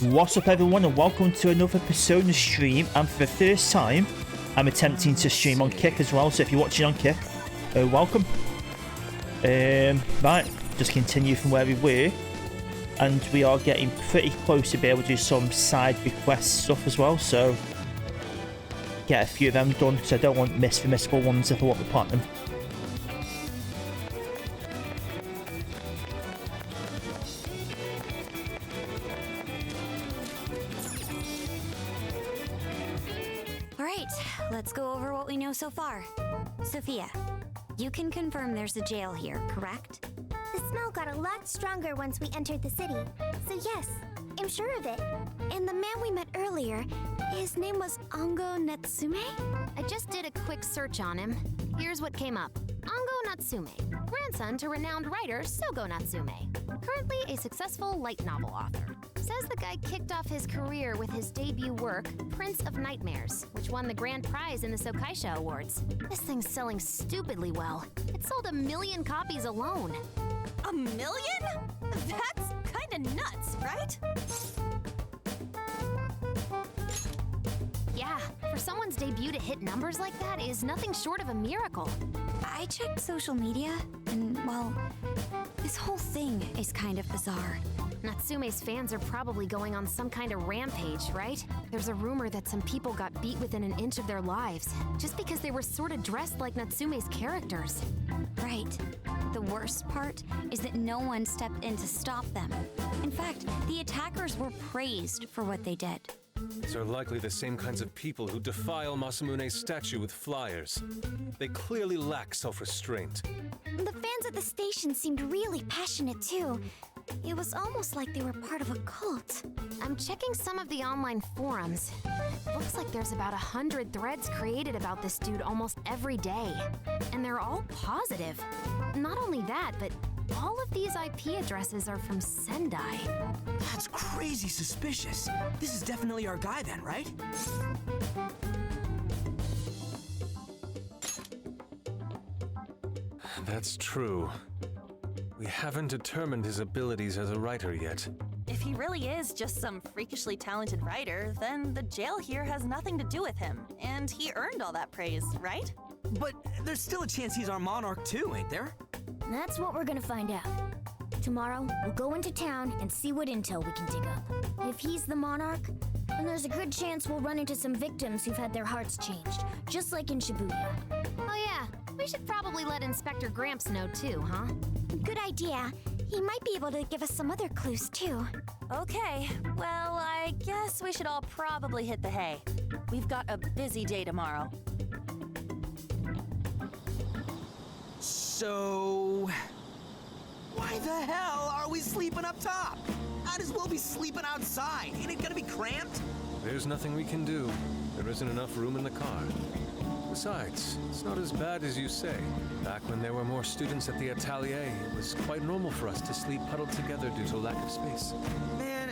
What's up everyone and welcome to another Persona stream, and for the first time I'm attempting to stream on Kick as well, so if you're watching on Kick, welcome. Right, just continue from where we were, and we are getting pretty close to be able to do some side request stuff as well, so get a few of them done because I don't want to miss the missable ones if I want the platinum. Let's go over what we know so far. Sophia, you can confirm there's a jail here, correct? The smell got a lot stronger once we entered the city. So yes, I'm sure of it. And the man we met earlier, his name was Ango Natsume? I just did a quick search on him. Here's what came up. Ango Natsume, grandson to renowned writer Sogo Natsume. Currently a successful light novel author. Says the guy kicked off his career with his debut work, Prince of Nightmares, which won the grand prize in the Sokaisha Awards. This thing's selling stupidly well. It sold 1 million copies alone. 1 million? That's kinda nuts, right? Yeah, for someone's debut to hit numbers like that is nothing short of a miracle. I checked social media, and well, this whole thing is kind of bizarre. Natsume's fans are probably going on some kind of rampage, right? There's a rumor that some people got beat within an inch of their lives, just because they were sort of dressed like Natsume's characters. Right. The worst part is that no one stepped in to stop them. In fact, the attackers were praised for what they did. These are likely the same kinds of people who defile Masamune's statue with flyers. They clearly lack self-restraint. The fans at the station seemed really passionate too. It was almost like they were part of a cult. I'm checking some of the online forums. Looks like there's about 100 threads created about this dude almost every day. And they're all positive. Not only that, but all of these IP addresses are from Sendai. That's crazy suspicious. This is definitely our guy then, right? That's true. We haven't determined his abilities as a writer yet. If he really is just some freakishly talented writer, then the jail here has nothing to do with him, and he earned all that praise, right? But there's still a chance he's our monarch too, ain't there? That's what we're gonna find out. Tomorrow, we'll go into town and see what intel we can dig up. If he's the monarch, then there's a good chance we'll run into some victims who've had their hearts changed, just like in Shibuya. Oh yeah, we should probably let Inspector Gramps know too, huh? Good idea. He might be able to give us some other clues too. Okay, well, I guess we should all probably hit the hay. We've got a busy day tomorrow. So... why the hell are we sleeping up top? Might as well be sleeping outside. Ain't it gonna be cramped? There's nothing we can do. There isn't enough room in the car. Besides, it's not as bad as you say. Back when there were more students at the atelier, it was quite normal for us to sleep huddled together due to lack of space. Man,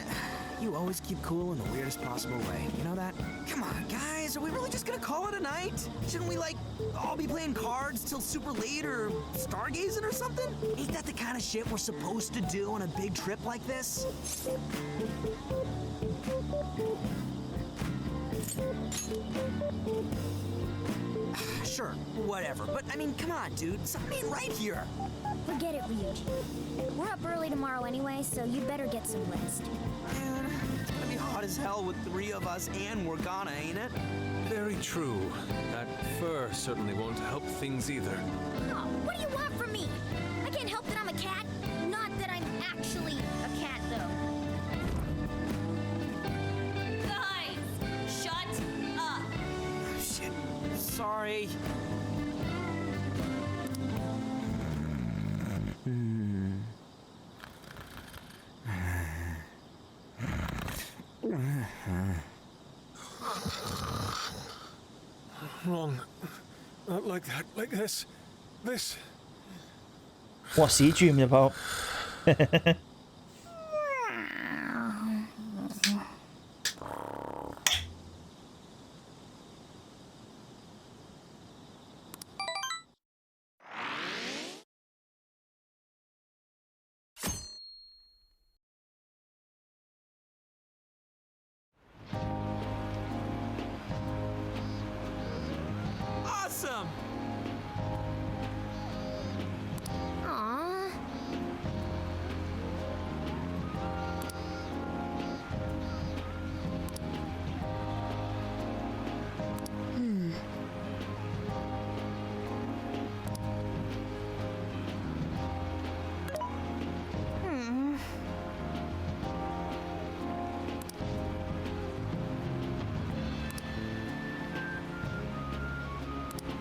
you always keep cool in the weirdest possible way. You know that? Come on, guys. Are we really just gonna call it a night? Shouldn't we, like, all be playing cards till super late or stargazing or something? Ain't that the kind of shit we're supposed to do on a big trip like this? Sure, whatever. But, I mean, come on, dude. Something ain't right here. Forget it, Ryuji. We're up early tomorrow anyway, so you better get some rest. Man, it's gonna be hot as hell with 3 of us and Morgana, ain't it? Very true. That fur certainly won't help things either. Oh, what do you want from me? I can't help that I'm a cat. Not that I'm actually a cat, though. Guys, shut up! Oh, shit. Sorry. Wrong. Not like that. Like this. This. What's he dreaming about?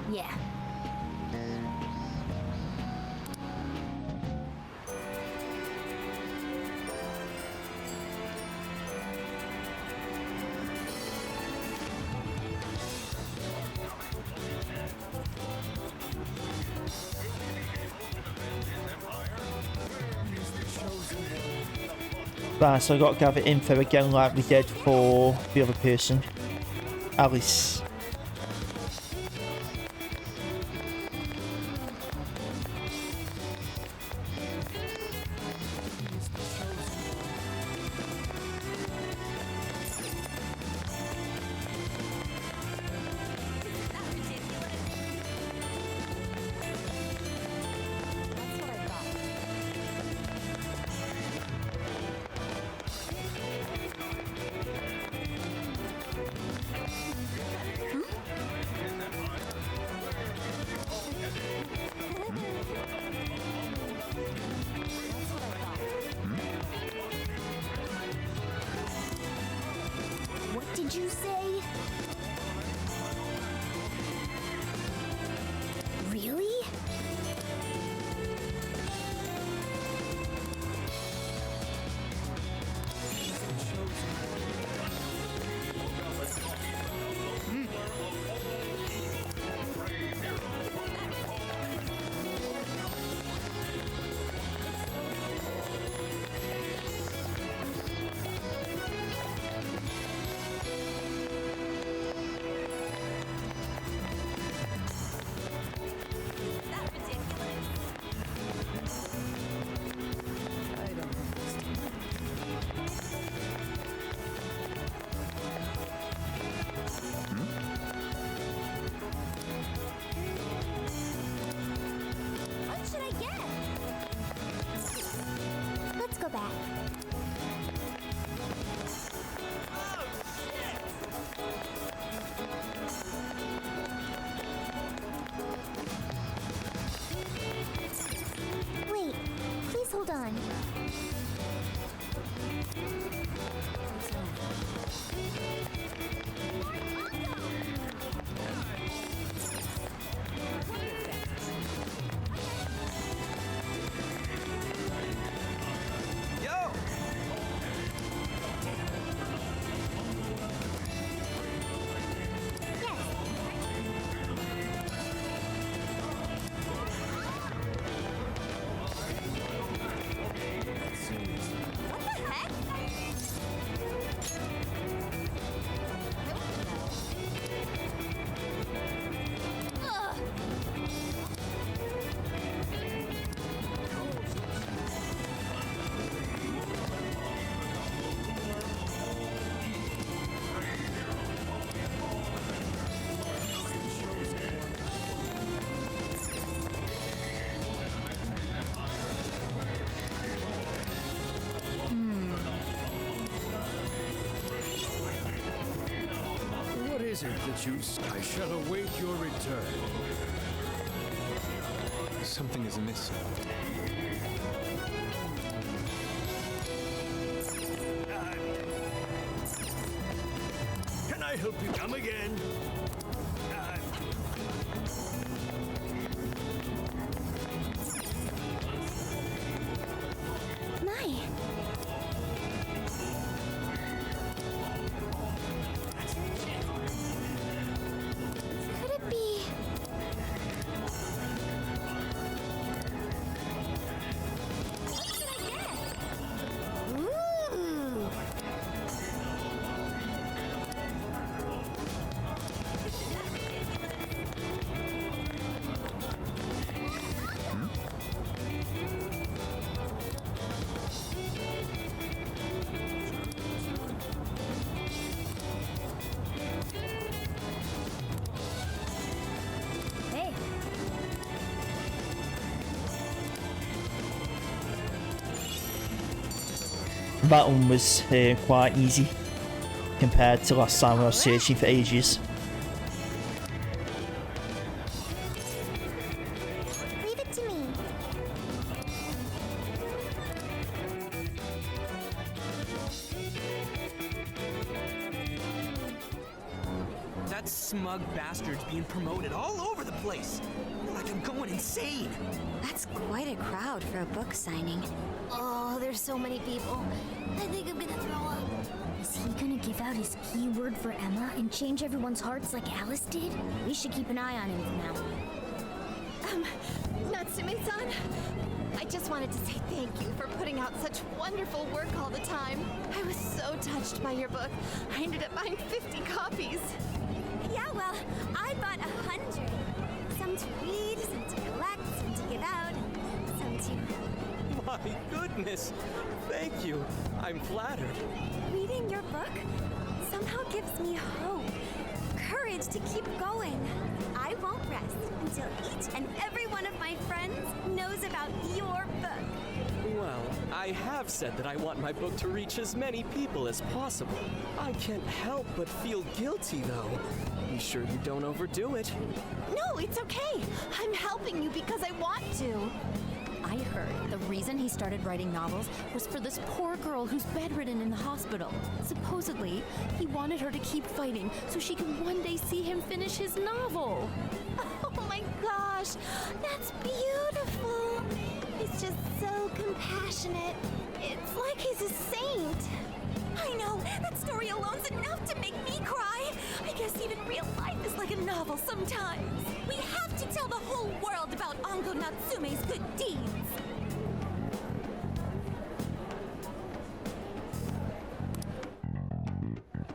Yeah. Right, so I got to gather info again like we did for the other person. Alice. What did you say? Really? What should I get? Let's go back. Wait, please hold on. Yo! What is it that you... I shall await your return. Something is amiss, sir. Can I help you come again? My. Could it be? What should I get? Ooh. Hey. That one was quite easy compared to last time when I was searching for ages. Leave it to me. Ta-ta! Smug bastards being promoted all over the place. I feel like I'm going insane. That's quite a crowd for a book signing. Oh, there's so many people. I think I'm gonna throw up. Is he gonna give out his keyword for Emma and change everyone's hearts like Alice did? We should keep an eye on him for now. Natsume-san, I just wanted to say thank you for putting out such wonderful work all the time. I was so touched by your book. I ended up buying 50 copies. Yeah, well, I bought 100. Some to read, some to collect, some to give out, and some to... My goodness! Thank you. I'm flattered. Reading your book somehow gives me hope, courage to keep going. I won't rest until each and every one of my friends knows about your book. Well, I have said that I want my book to reach as many people as possible. I can't help but feel guilty, though. Be sure you don't overdo it. No, it's okay. I'm helping you because I want to. I heard the reason he started writing novels was for this poor girl who's bedridden in the hospital. Supposedly, he wanted her to keep fighting so she could one day see him finish his novel. Oh my gosh, that's beautiful. He's just so compassionate. It's like he's a saint. I know, that story alone's enough to make me cry. I guess even real life is like a novel sometimes. We have to tell the whole world about Ango Natsume's good deeds.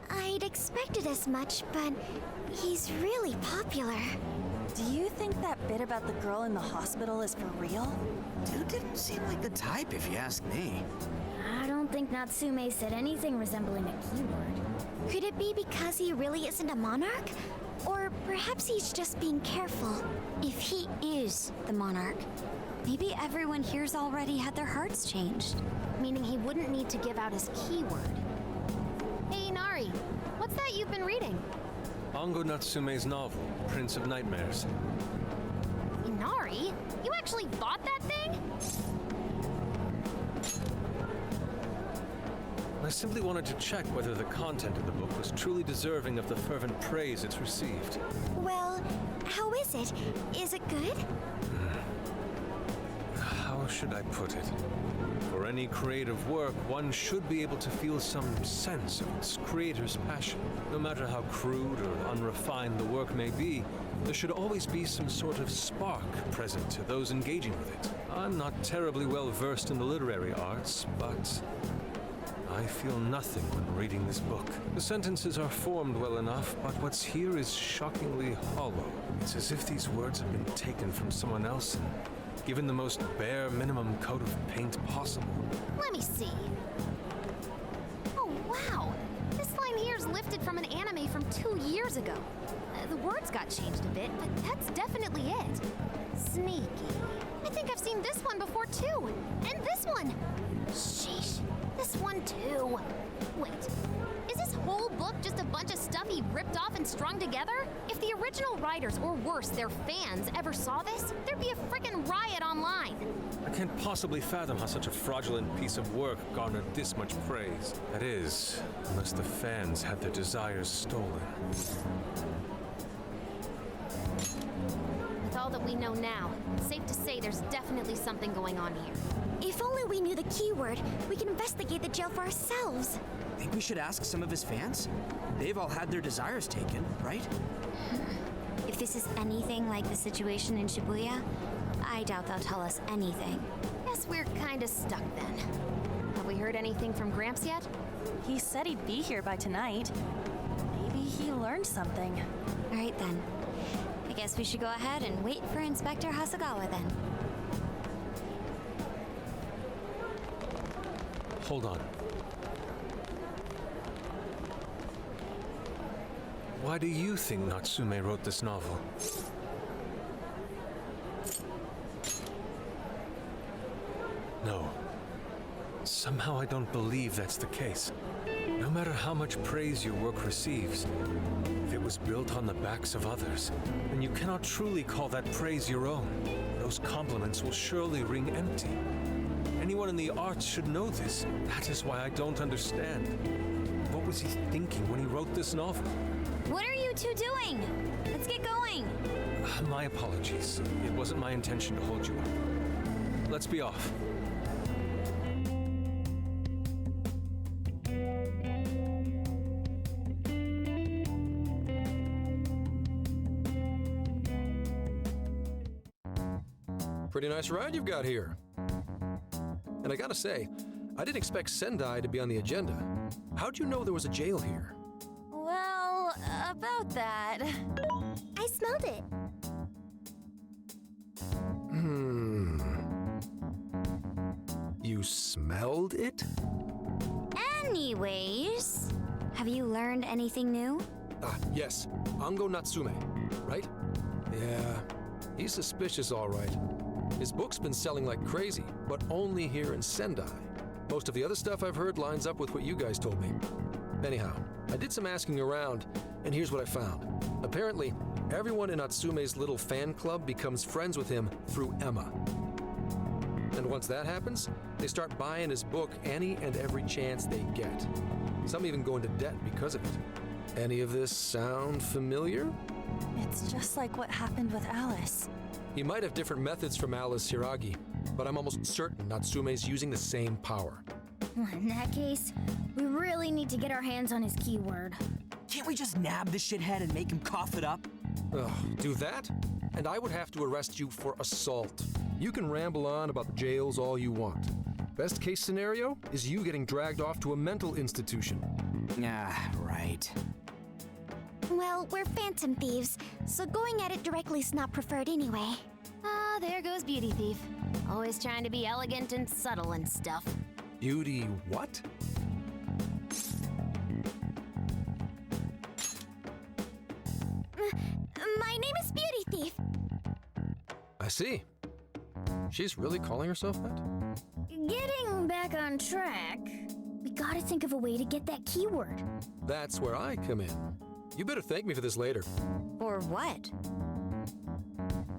I'd expected as much, but he's really popular. Do you think that bit about the girl in the hospital is for real? Dude didn't seem like the type, if you ask me. I don't think Natsume said anything resembling a keyword. Could it be because he really isn't a monarch? Or perhaps he's just being careful. If he is the monarch, maybe everyone here's already had their hearts changed. Meaning he wouldn't need to give out his keyword. Hey, Inari, what's that you've been reading? Ango Natsume's novel, Prince of Nightmares. Inari? You actually bought that thing? I simply wanted to check whether the content of the book was truly deserving of the fervent praise it's received. Well, how is it? Is it good? How should I put it? For any creative work, one should be able to feel some sense of its creator's passion. No matter how crude or unrefined the work may be, there should always be some sort of spark present to those engaging with it. I'm not terribly well versed in the literary arts, but I feel nothing when reading this book. The sentences are formed well enough, but what's here is shockingly hollow. It's as if these words have been taken from someone else and given the most bare minimum coat of paint possible. Let me see. Oh, wow. This line here is lifted from an anime from 2 years ago. The words got changed a bit, but that's definitely it. Sneaky. I think I've seen this one before, too. And this one. Sheesh. This one, too. Wait. Is this whole book just a bunch of stuff he ripped off and strung together? If the original writers, or worse, their fans, ever saw this, there'd be a frickin' riot online. I can't possibly fathom how such a fraudulent piece of work garnered this much praise. That is, unless the fans had their desires stolen. With all that we know now, it's safe to say there's definitely something going on here. If only we knew the keyword, we can investigate the jail for ourselves. Think we should ask some of his fans? They've all had their desires taken, right? If this is anything like the situation in Shibuya, I doubt they'll tell us anything. Guess we're kinda stuck then. Have we heard anything from Gramps yet? He said he'd be here by tonight. Maybe he learned something. All right then. I guess we should go ahead and wait for Inspector Hasagawa then. Hold on. Why do you think Natsume wrote this novel? No. Somehow I don't believe that's the case. No matter how much praise your work receives, if it was built on the backs of others, then you cannot truly call that praise your own. Those compliments will surely ring empty. Anyone in the arts should know this. That is why I don't understand. What was he thinking when he wrote this novel? What are you two doing? Let's get going. My apologies. It wasn't my intention to hold you up. Let's be off. Pretty nice ride you've got here. And I gotta say, I didn't expect Sendai to be on the agenda. How'd you know there was a jail here? Well, about that. I smelled it. You smelled it? Anyways, have you learned anything new? Ah, yes. Ango Natsume, right? Yeah, he's suspicious all right. His book's been selling like crazy, but only here in Sendai. Most of the other stuff I've heard lines up with what you guys told me. Anyhow, I did some asking around, and here's what I found. Apparently, everyone in Natsume's little fan club becomes friends with him through Emma. And once that happens, they start buying his book any and every chance they get. Some even go into debt because of it. Any of this sound familiar? It's just like what happened with Alice. He might have different methods from Alice Hiragi, but I'm almost certain Natsume's using the same power. In that case, we really need to get our hands on his keyword. Can't we just nab the shithead and make him cough it up? Ugh, do that? And I would have to arrest you for assault. You can ramble on about the jails all you want. Best case scenario is you getting dragged off to a mental institution. Ah, right. Well, we're phantom thieves, so going at it directly's not preferred anyway. Ah, there goes Beauty Thief. Always trying to be elegant and subtle and stuff. Beauty what? My name is Beauty Thief. I see. She's really calling herself that? Getting back on track, we gotta think of a way to get that keyword. That's where I come in. You better thank me for this later. Or what?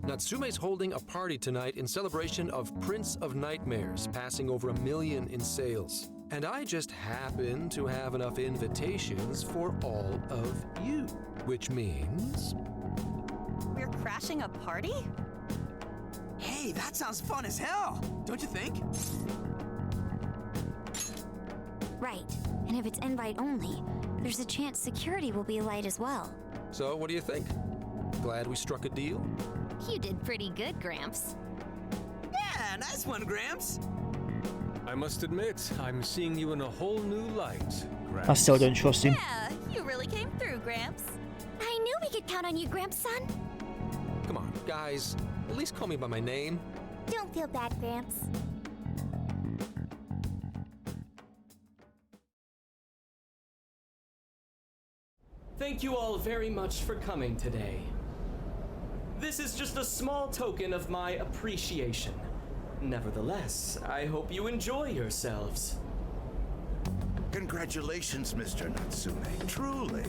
Natsume's holding a party tonight in celebration of Prince of Nightmares, passing over 1 million in sales. And I just happen to have enough invitations for all of you. Which means... We're crashing a party? Hey, that sounds fun as hell, don't you think? Right, and if it's invite only, there's a chance security will be light as well. So, what do you think? Glad we struck a deal? You did pretty good, Gramps. Yeah, nice one, Gramps. I must admit, I'm seeing you in a whole new light, Gramps. I still don't trust him. Yeah, you really came through, Gramps. I knew we could count on you, Gramps-son. Come on, guys. At least call me by my name. Don't feel bad, Gramps. Thank you all very much for coming today. This is just a small token of my appreciation. Nevertheless, I hope you enjoy yourselves. Congratulations, Mr. Natsume. Truly.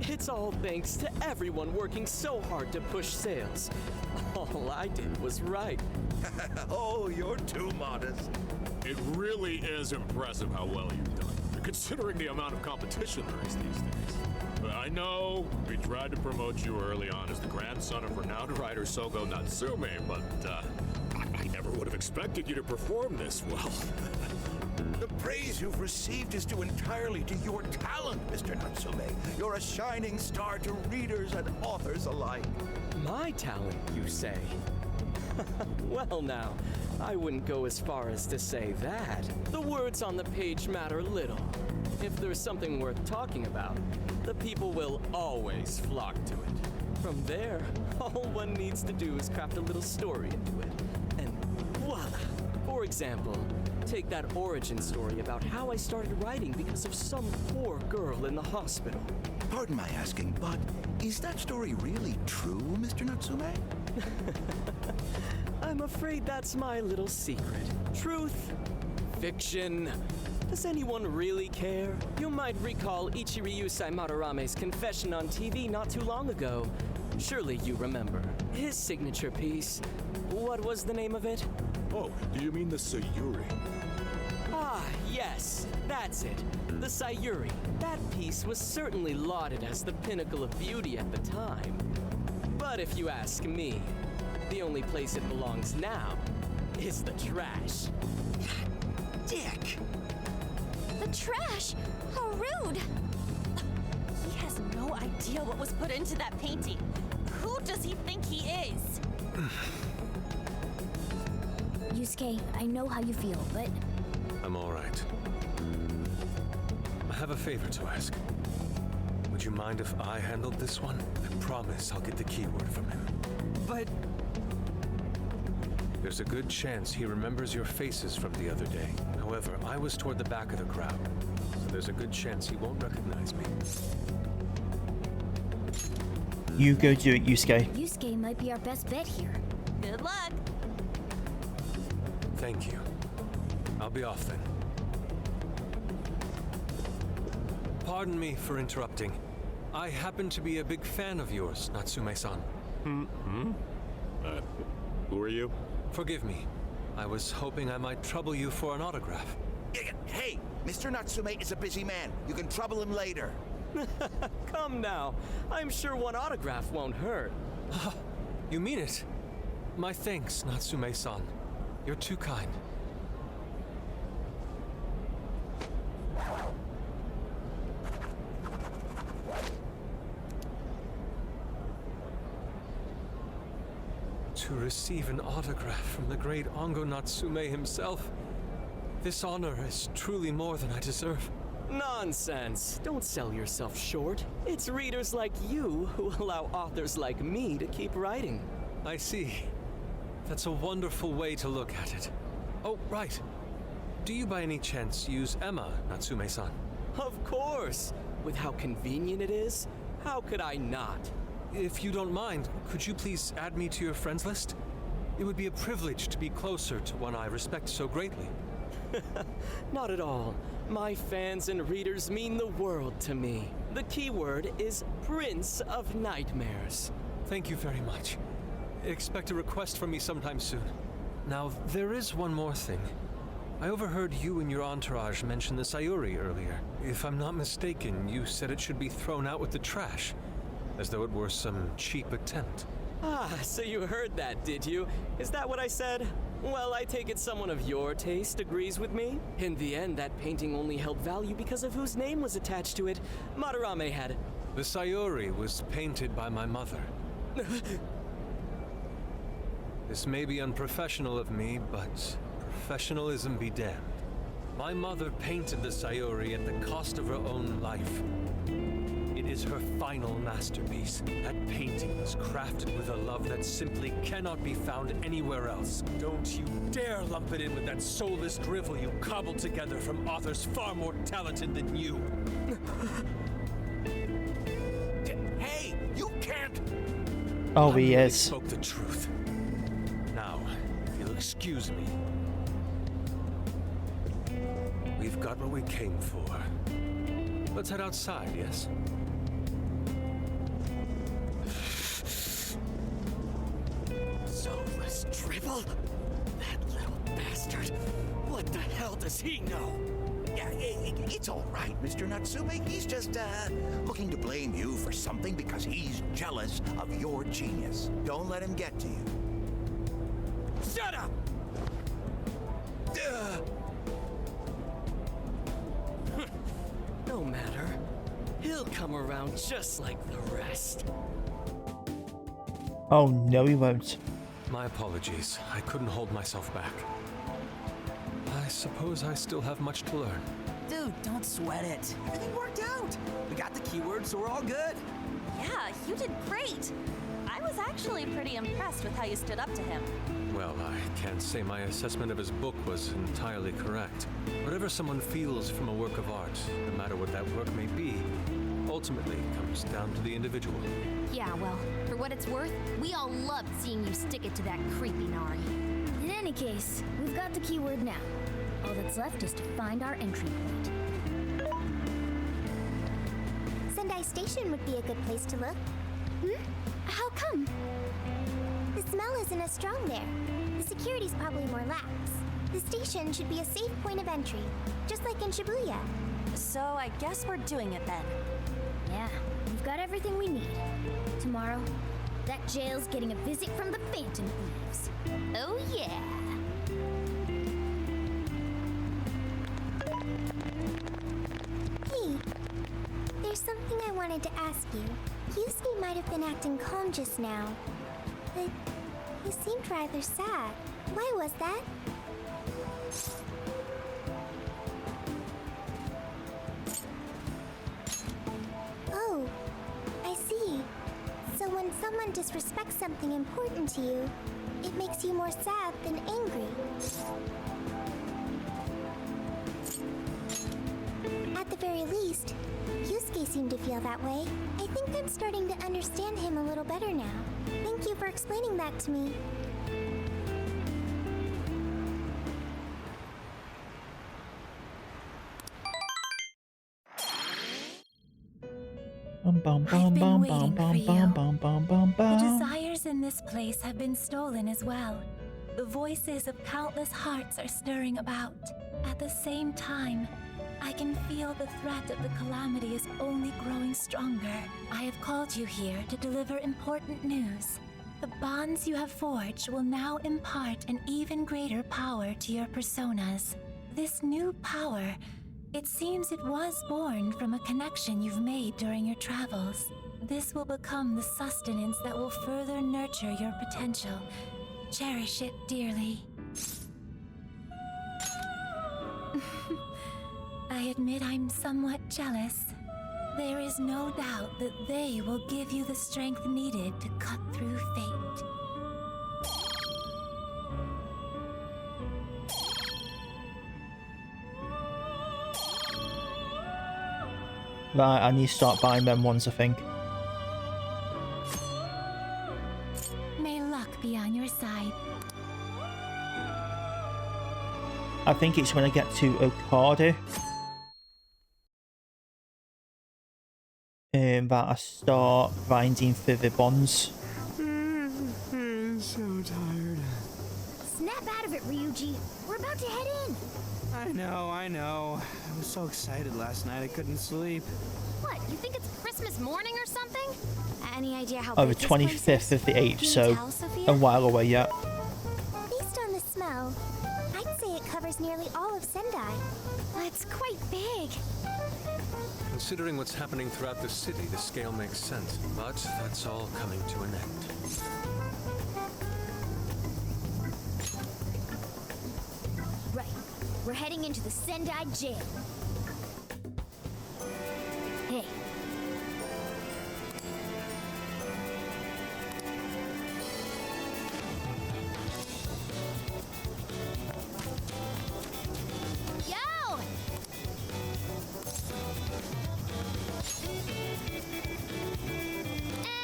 It's all thanks to everyone working so hard to push sales. All I did was write. Oh, you're too modest. It really is impressive how well you've done, considering the amount of competition there is these days. But I know we tried to promote you early on as the grandson of renowned writer Sogo Natsume, but I never would have expected you to perform this well. The praise you've received is due entirely to your talent, Mr. Natsume. You're a shining star to readers and authors alike. My talent, you say? Well now, I wouldn't go as far as to say that. The words on the page matter little. If there's something worth talking about, the people will always flock to it. From there, all one needs to do is craft a little story into it. And voila! For example, take that origin story about how I started writing because of some poor girl in the hospital. Pardon my asking, but is that story really true, Mr. Natsume? I'm afraid that's my little secret. Truth, fiction. Does anyone really care? You might recall Ichiryusai Madarame's confession on TV not too long ago. Surely you remember. His signature piece. What was the name of it? Oh, do you mean the Sayuri? Ah, yes, that's it. The Sayuri. That piece was certainly lauded as the pinnacle of beauty at the time. But if you ask me, the only place it belongs now is the trash. Dick! The trash! How rude! He has no idea what was put into that painting. Who does he think he is? Yusuke, I know how you feel, but I'm all right. I have a favor to ask. Would you mind if I handled this one? I promise I'll get the keyword from him. But There's a good chance he remembers your faces from the other day. However, I was toward the back of the crowd, so there's a good chance he won't recognize me. You go do it, Yusuke. Yusuke might be our best bet here. Good luck. Thank you. I'll be off then. Pardon me for interrupting. I happen to be a big fan of yours, Natsume-san. Who are you? Forgive me. I was hoping I might trouble you for an autograph. Hey, Mr. Natsume is a busy man. You can trouble him later. Come now. I'm sure one autograph won't hurt. You mean it? My thanks, Natsume-san. You're too kind. To receive an autograph from the great Ongo Natsume himself, this honor is truly more than I deserve. Nonsense. Don't sell yourself short. It's readers like you who allow authors like me to keep writing. I see. That's a wonderful way to look at it. Oh, right. Do you by any chance use Emma, Natsume-san? Of course. With how convenient it is, how could I not? If you don't mind, could you please add me to your friends list? It would be a privilege to be closer to one I respect so greatly. Not at all. My fans and readers mean the world to me. The keyword is Prince of Nightmares. Thank you very much. Expect a request from me sometime soon. Now, there is one more thing. I overheard you and your entourage mention the Sayuri earlier. If I'm not mistaken, you said it should be thrown out with the trash, as though it were some cheap attempt. Ah, so you heard that, did you? Is that what I said? Well, I take it someone of your taste agrees with me. In the end, that painting only held value because of whose name was attached to it. Madarame had... The Sayuri was painted by my mother. This may be unprofessional of me, but professionalism be damned. My mother painted the Sayuri at the cost of her own life. It is her final masterpiece. That painting was crafted with a love that simply cannot be found anywhere else. Don't you dare lump it in with that soulless drivel you cobbled together from authors far more talented than you. Hey, you can't! Oh, he really is. spoke the truth. Now, if you'll excuse me. We've got what we came for. Let's head outside, yes? Soulless drivel? That little bastard. What the hell does he know? Yeah, it's all right, Mr. Natsume. He's just, looking to blame you for something because he's jealous of your genius. Don't let him get to you. Shut up! No matter. He'll come around just like the rest. Oh, no, he won't. My apologies. I couldn't hold myself back. I suppose I still have much to learn. dude, don't sweat it. Everything worked out. We got the keyword, so we're all good. Yeah, you did great. I was actually pretty impressed with how you stood up to him. Well, I can't say my assessment of his book was entirely correct. Whatever someone feels from a work of art, no matter what that work may be, ultimately comes down to the individual. Yeah, well, for what it's worth, we all loved seeing you stick it to that creepy Nari. In any case, we've got the keyword now. All that's left is to find our entry point. Sendai Station would be a good place to look. How come? The smell isn't as strong there. The security's probably more lax. The station should be a safe point of entry, just like in Shibuya. So I guess we're doing it then. Yeah, we've got everything we need. Tomorrow, that jail's getting a visit from the Phantom Thieves. Oh yeah! Hey, there's something I wanted to ask you. Yusuke might have been acting calm just now, but he seemed rather sad. Why was that? Oh, I see. So when someone disrespects something important to you, it makes you more sad than angry. At the very least, Yusuke seemed to feel that way. I think I'm starting to understand him a little better now. Thank you for explaining that to me. I've been waiting for you. The desires in this place have been stolen as well. The voices of countless hearts are stirring about. At the same time, I can feel the threat of the calamity is only growing stronger. I have called you here to deliver important news. The bonds you have forged will now impart an even greater power to your personas. This new power, it seems it was born from a connection you've made during your travels. This will become the sustenance that will further nurture your potential. Cherish it dearly. I admit I'm somewhat jealous. There is no doubt that they will give you the strength needed to cut through fate. Right, I need to start buying them ones, I think. May luck be on your side. I think it's when I get to Okada that I start grinding for the bonds. I'm so tired. Snap out of it, Ryuji. We're about to head in. I know. I was so excited last night I couldn't sleep. What, you think it's Christmas morning or something? Any idea how Oh, the big this place 25th is? of the 8th, Can you so tell, Sophia? a while away yet. Based on the smell, I'd say it covers nearly all of Sendai. It's quite big. Considering what's happening throughout the city, the scale makes sense. But that's all coming to an end. Right. We're heading into the Sendai jail. Hey. Yo!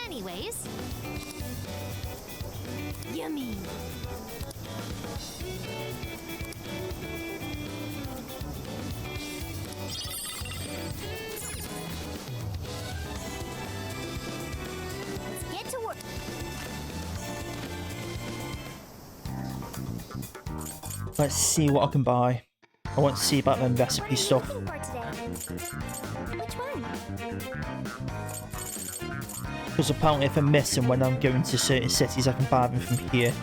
Anyways. Yummy. Let's get to work. Let's see what I can buy. I want to see about them recipe stuff. Looking for today. Which one? Because apparently if I miss them when I'm going to certain cities, I can buy them from here.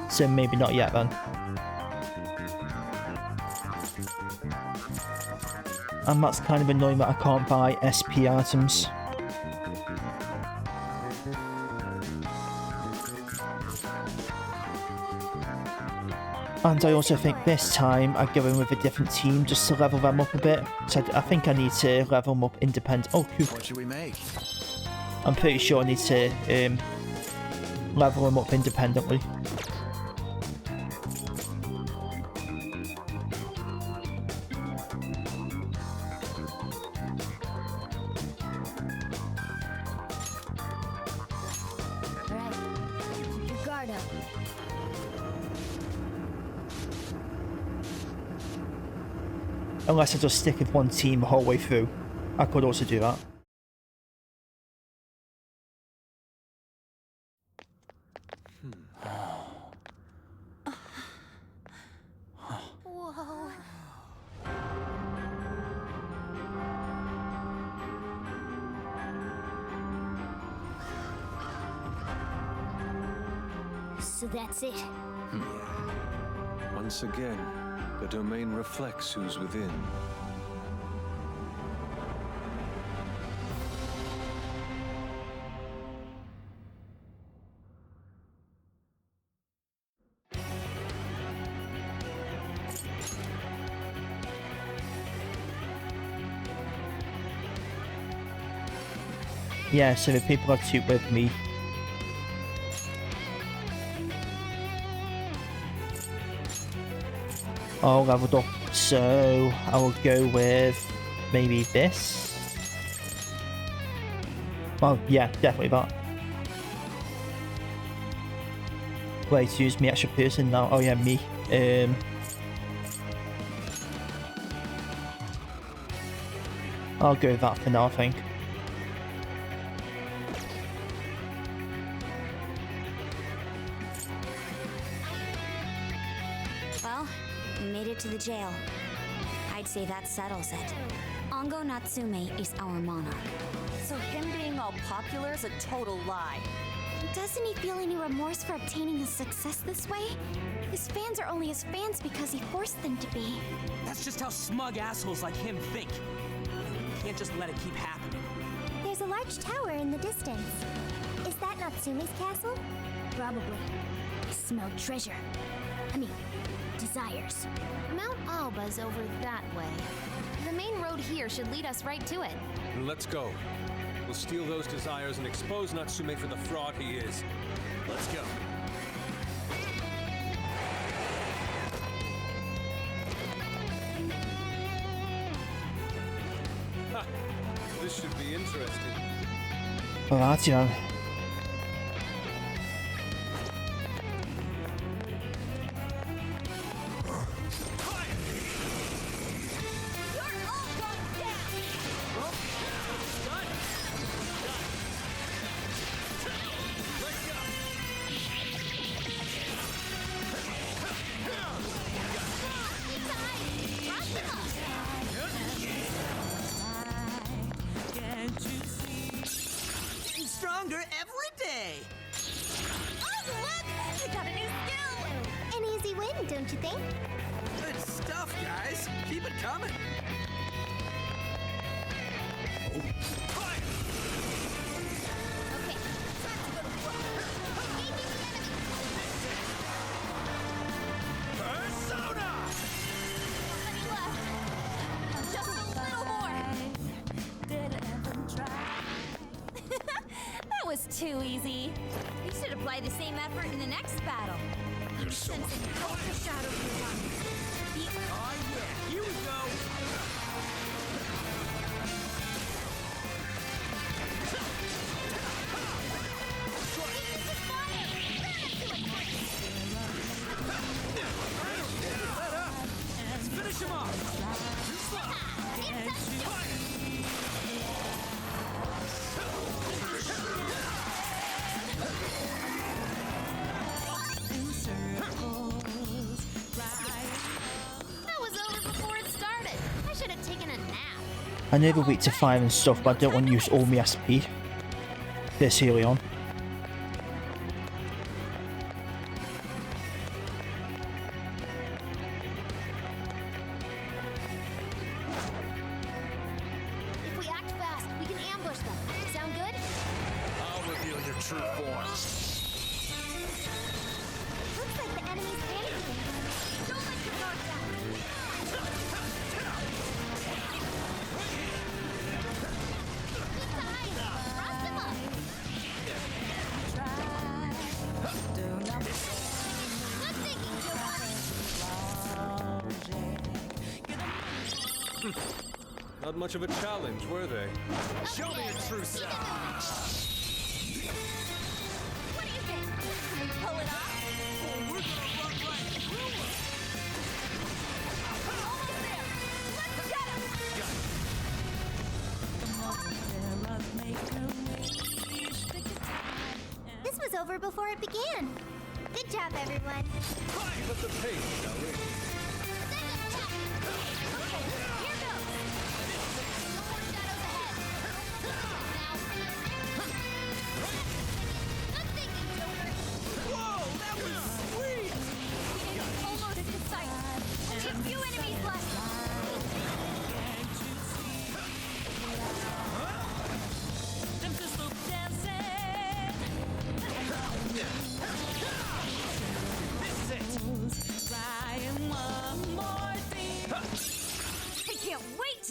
So maybe not yet then. And that's kind of annoying that I can't buy SP items. And I also think this time I go in with a different team just to level them up a bit. So I think I need to level them up independent. Oh, cool. What should we make? I'm pretty sure I need to level them up independently. Alright. Keep your guard up. Unless I just stick with one team the whole way through. I could also do that. So that's it. Once again, the domain reflects who's within. Yeah, so the people are two with me. All leveled up, so I will go with maybe this. Well, yeah, definitely that. Wait, who's me extra person now? Oh yeah, me. I'll go with that for now, I think. Well, we made it to the jail. I'd say that settles it. Ongo Natsume is our monarch. So him being all popular is a total lie. Doesn't he feel any remorse for obtaining his success this way? His fans are only his fans because he forced them to be. That's just how smug assholes like him think. You can't just let it keep happening. There's a large tower in the distance. Is that Natsume's castle? Probably. I smell treasure. I mean, desires. Mount Alba's over that way. The main road here should lead us right to it. Let's go. We'll steal those desires and expose Natsume for the fraud he is. Let's go. Ha! This should be interesting. Alright, you know. Stronger every day. Oh, look! We got a new skill! An easy win, don't you think? Good stuff, guys. Keep it coming. Okay, time to go to work. Engaging the enemy. Persona! Already left. Just a little more. That was too easy. You should apply the same effort in the next battle. I'm sensing ultra shadow here. Oh yeah, here we go. Let's finish him off. That was over before it started. I should have taken a nap. I know the week to 5 and stuff, but I don't want to use all my SP this early on. If we act fast, we can ambush them. Sound good? I'll reveal your true form. Looks like the enemy's panicking. Don't let your guard down. Thrust him up. Good thinking, Giovanni. Not much of a challenge, were they? Show me your true self. What do you think? Can we pull it off? We're gonna run right through him. Almost there. Let's get him! This was over before it began. Good job, everyone. Keep up the pace, shall we? Here goes. No more shadows ahead. Now. Good thinking, Joker. Whoa, that was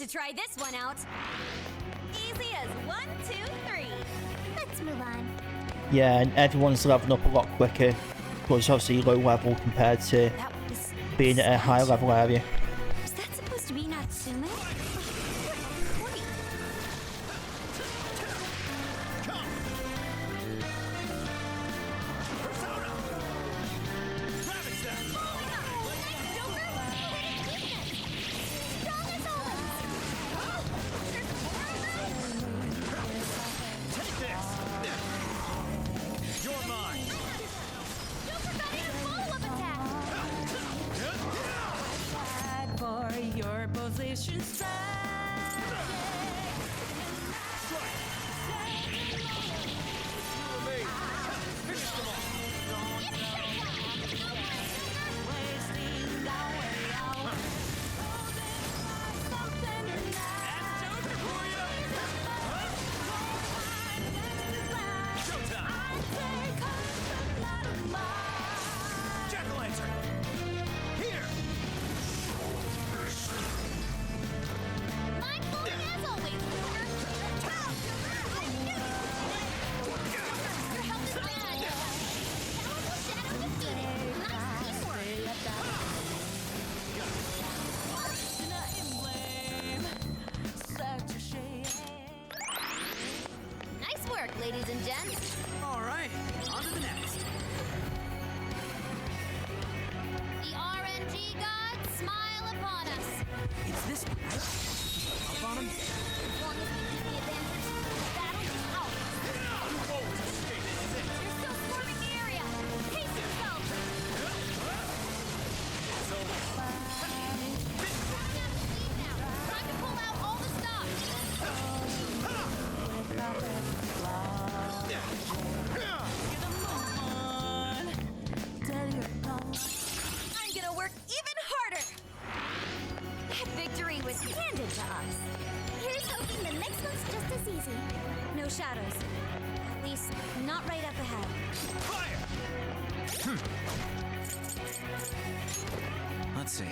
to try this one out. Easy as 1, 2, 3. Let's move on. Yeah, and everyone's leveling up a lot quicker because obviously low level compared to That was being at a high level area. Was that supposed to be Natsume? Wait. For your position Nice work, ladies and gents. All right, on to the next. The RNG gods smile upon us. It's this one, right? Up on him? As long as we keep the advantage, the battle is ours. You're still swarming the area. Pace yourself. Time to pull out all the stops. I'm gonna work even harder. That victory was handed to us. Here's hoping the next one's just as easy. No shadows. At least, not right up ahead. Let's see.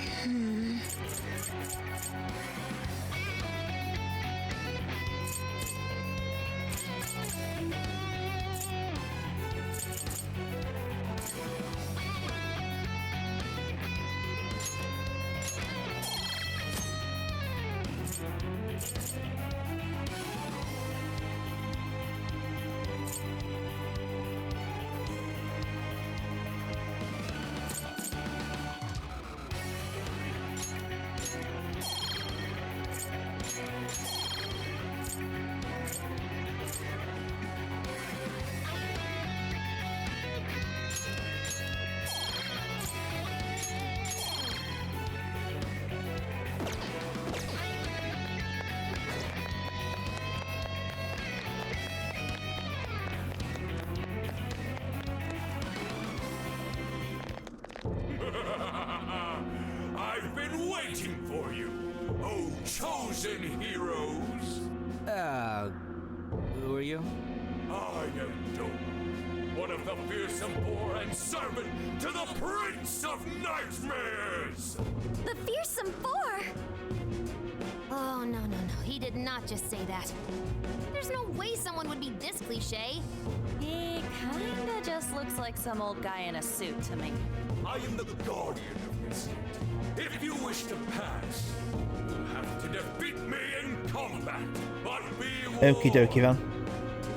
I've been waiting for you, oh chosen heroes. Who are you? I am Doom, one of the fearsome four and servant to the Prince of Nightmares. The fearsome four! Oh, no. He did not just say that. There's no way someone would be this cliche. He kinda just looks like some old guy in a suit to me. I am the guardian of this state. If you wish to pass, you'll have to defeat me in combat. But be warned, Okie dokie then.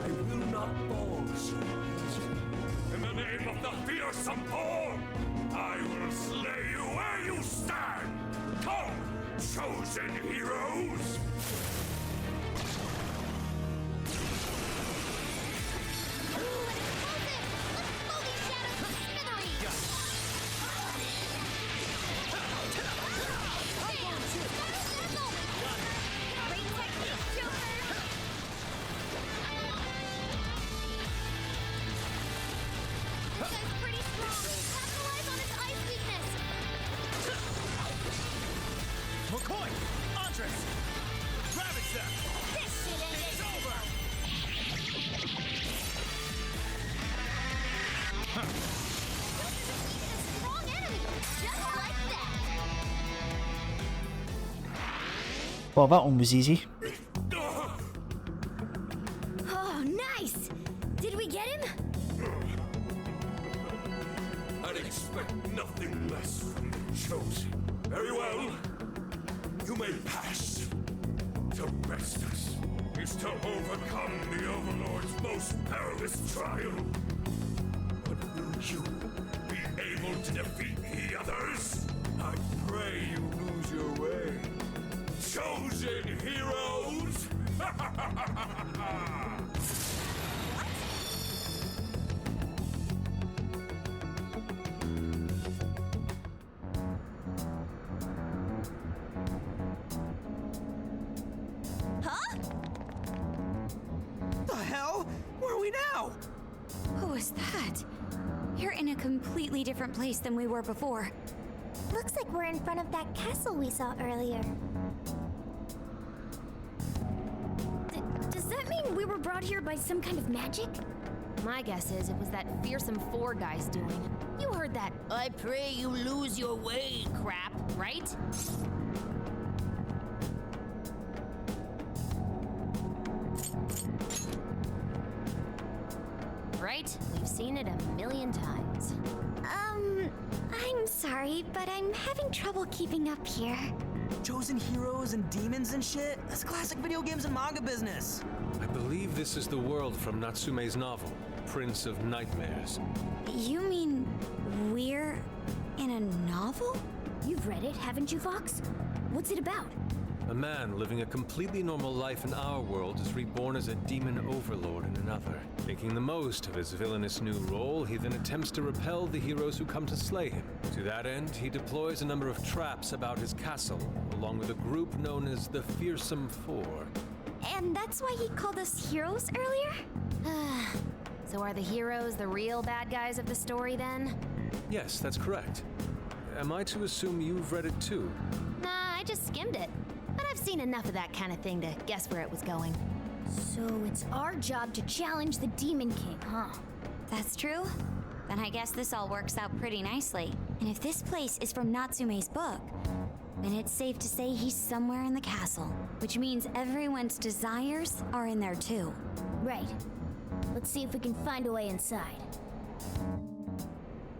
I will not fall so easily. In the name of the fearsome four, I will slay you where you stand. Come, chosen heroes. McCoy! Andres! Ravage them! This shit ended. It's over! Strong enemy, just like that. Well, that one was easy. Oh, nice! Did we get him? I'd expect nothing less from the chosen. Very well. You may pass. To best us is to overcome the Overlord's most perilous trial. But will you be able to defeat the others? I pray you lose your way. Chosen heroes! The hell? Where are we now? Who was that? You're in a completely different place than we were before. Looks like we're in front of that castle we saw earlier. Does that mean we were brought here by some kind of magic? My guess is it was that fearsome four guy's doing. You heard that "I pray you lose your way" crap, right? Right? We've seen it a million times. I'm sorry, but I'm having trouble keeping up here. Chosen heroes and demons and shit? That's classic video games and manga business. I believe this is the world from Natsume's novel, Prince of Nightmares. You mean we're in a novel? You've read it, haven't you, Fox? What's it about? A man living a completely normal life in our world is reborn as a demon overlord in another. Making the most of his villainous new role, he then attempts to repel the heroes who come to slay him. To that end, he deploys a number of traps about his castle, along with a group known as the Fearsome Four. And that's why he called us heroes earlier? So are the heroes the real bad guys of the story then? Yes, that's correct. Am I to assume you've read it too? Nah, I just skimmed it. But I've seen enough of that kind of thing to guess where it was going. So it's our job to challenge the Demon King, huh? That's true. Then I guess this all works out pretty nicely. And if this place is from Natsume's book, then it's safe to say he's somewhere in the castle, which means everyone's desires are in there too. Right. Let's see if we can find a way inside.